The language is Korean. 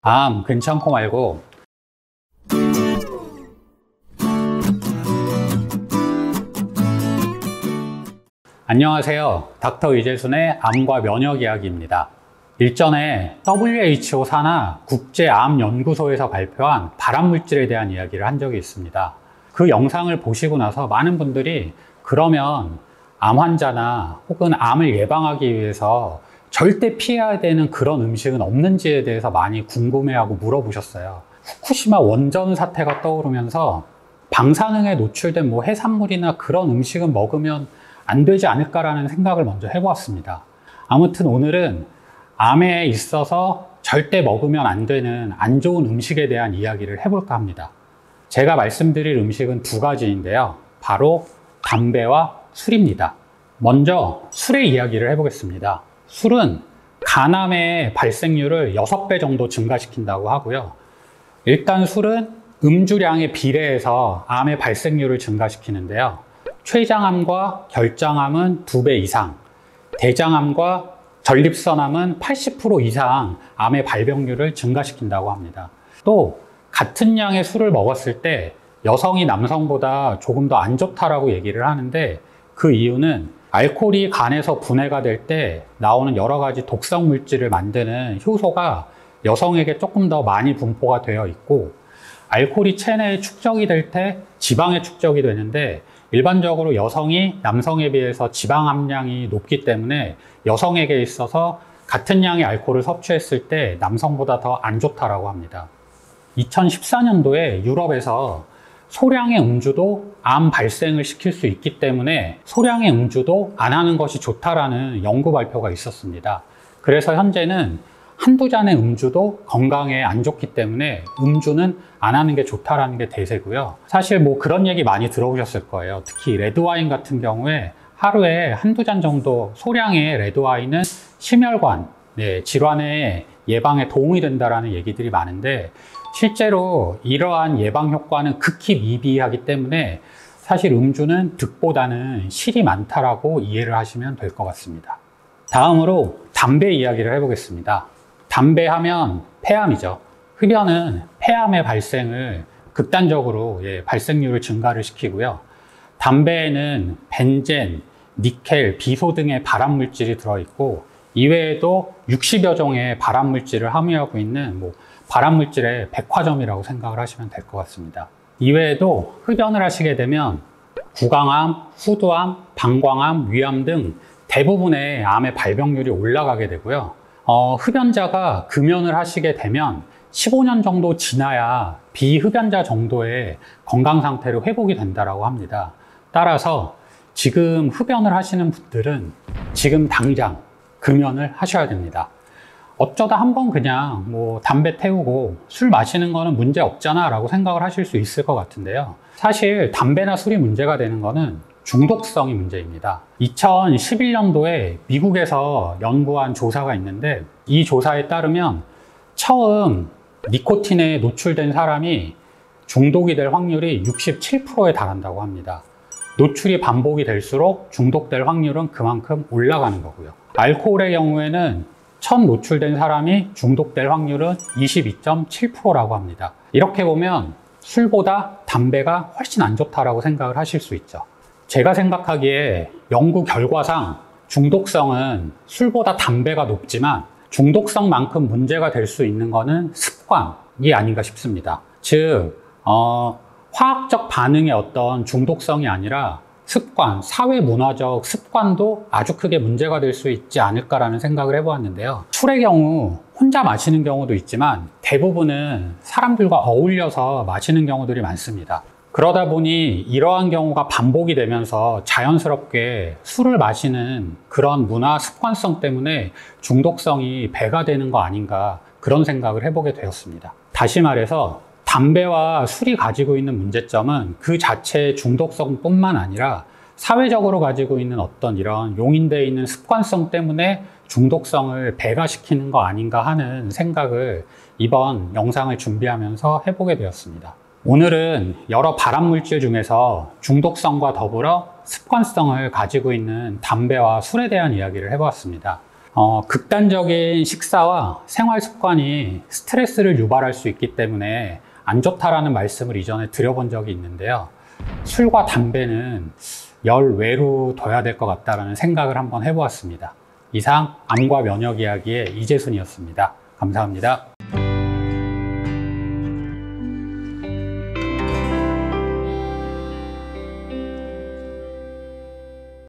암 괜찮고 말고. 안녕하세요. 닥터 이재순의 암과 면역 이야기입니다. 일전에 WHO 산하 국제암연구소에서 발표한 발암물질에 대한 이야기를 한 적이 있습니다. 그 영상을 보시고 나서 많은 분들이 그러면 암 환자나 혹은 암을 예방하기 위해서 절대 피해야 되는 그런 음식은 없는지에 대해서 많이 궁금해하고 물어보셨어요. 후쿠시마 원전 사태가 떠오르면서 방사능에 노출된 해산물이나 그런 음식은 먹으면 안 되지 않을까라는 생각을 먼저 해보았습니다. 아무튼 오늘은 암에 있어서 절대 먹으면 안 되는 안 좋은 음식에 대한 이야기를 해볼까 합니다. 제가 말씀드릴 음식은 두 가지인데요. 바로 담배와 술입니다. 먼저 술의 이야기를 해보겠습니다. 술은 간암의 발생률을 6배 정도 증가시킨다고 하고요. 일단 술은 음주량에 비례해서 암의 발생률을 증가시키는데요. 췌장암과 결장암은 2배 이상, 대장암과 전립선암은 80% 이상 암의 발병률을 증가시킨다고 합니다. 또 같은 양의 술을 먹었을 때 여성이 남성보다 조금 더 안 좋다라고 얘기를 하는데, 그 이유는 알코올이 간에서 분해가 될 때 나오는 여러 가지 독성 물질을 만드는 효소가 여성에게 조금 더 많이 분포가 되어 있고, 알코올이 체내에 축적이 될 때 지방에 축적이 되는데, 일반적으로 여성이 남성에 비해서 지방 함량이 높기 때문에 여성에게 있어서 같은 양의 알코올을 섭취했을 때 남성보다 더 안 좋다라고 합니다. 2014년도에 유럽에서 소량의 음주도 암 발생을 시킬 수 있기 때문에 소량의 음주도 안 하는 것이 좋다라는 연구 발표가 있었습니다. 그래서 현재는 한두 잔의 음주도 건강에 안 좋기 때문에 음주는 안 하는 게 좋다라는 게 대세고요. 사실 그런 얘기 많이 들어보셨을 거예요. 특히 레드와인 같은 경우에 하루에 한두 잔 정도 소량의 레드와인은 심혈관 질환의 예방에 도움이 된다라는 얘기들이 많은데, 실제로 이러한 예방 효과는 극히 미비하기 때문에 사실 음주는 득보다는 실이 많다라고 이해를 하시면 될 것 같습니다. 다음으로 담배 이야기를 해보겠습니다. 담배 하면 폐암이죠. 흡연은 폐암의 발생을 극단적으로 발생률을 증가를 시키고요. 담배에는 벤젠, 니켈, 비소 등의 발암물질이 들어있고, 이외에도 60여 종의 발암물질을 함유하고 있는 발암물질의 백화점이라고 생각을 하시면 될 것 같습니다. 이외에도 흡연을 하시게 되면 구강암, 후두암, 방광암, 위암 등 대부분의 암의 발병률이 올라가게 되고요. 흡연자가 금연을 하시게 되면 15년 정도 지나야 비흡연자 정도의 건강 상태로 회복이 된다고 합니다. 따라서 지금 흡연을 하시는 분들은 지금 당장 금연을 하셔야 됩니다. 어쩌다 한번 그냥 담배 태우고 술 마시는 거는 문제 없잖아 라고 생각을 하실 수 있을 것 같은데요. 사실 담배나 술이 문제가 되는 거는 중독성이 문제입니다. 2011년도에 미국에서 연구한 조사가 있는데, 이 조사에 따르면 처음 니코틴에 노출된 사람이 중독이 될 확률이 67%에 달한다고 합니다. 노출이 반복이 될수록 중독될 확률은 그만큼 올라가는 거고요. 알코올의 경우에는 첫 노출된 사람이 중독될 확률은 22.7%라고 합니다. 이렇게 보면 술보다 담배가 훨씬 안 좋다라고 생각을 하실 수 있죠. 제가 생각하기에 연구 결과상 중독성은 술보다 담배가 높지만 중독성만큼 문제가 될 수 있는 거는 습관이 아닌가 싶습니다. 즉, 화학적 반응의 어떤 중독성이 아니라 습관, 사회문화적 습관도 아주 크게 문제가 될 수 있지 않을까라는 생각을 해보았는데요. 술의 경우 혼자 마시는 경우도 있지만 대부분은 사람들과 어울려서 마시는 경우들이 많습니다. 그러다 보니 이러한 경우가 반복이 되면서 자연스럽게 술을 마시는 그런 문화 습관성 때문에 중독성이 배가 되는 거 아닌가, 그런 생각을 해보게 되었습니다. 다시 말해서 담배와 술이 가지고 있는 문제점은 그 자체의 중독성뿐만 아니라 사회적으로 가지고 있는 어떤 이런 용인되어 있는 습관성 때문에 중독성을 배가시키는 거 아닌가 하는 생각을 이번 영상을 준비하면서 해보게 되었습니다. 오늘은 여러 발암물질 중에서 중독성과 더불어 습관성을 가지고 있는 담배와 술에 대한 이야기를 해보았습니다. 극단적인 식사와 생활 습관이 스트레스를 유발할 수 있기 때문에 안 좋다라는 말씀을 이전에 드려본 적이 있는데요. 술과 담배는 열외로 둬야 될 것 같다라는 생각을 한번 해보았습니다. 이상 암과 면역 이야기의 이재순이었습니다. 감사합니다.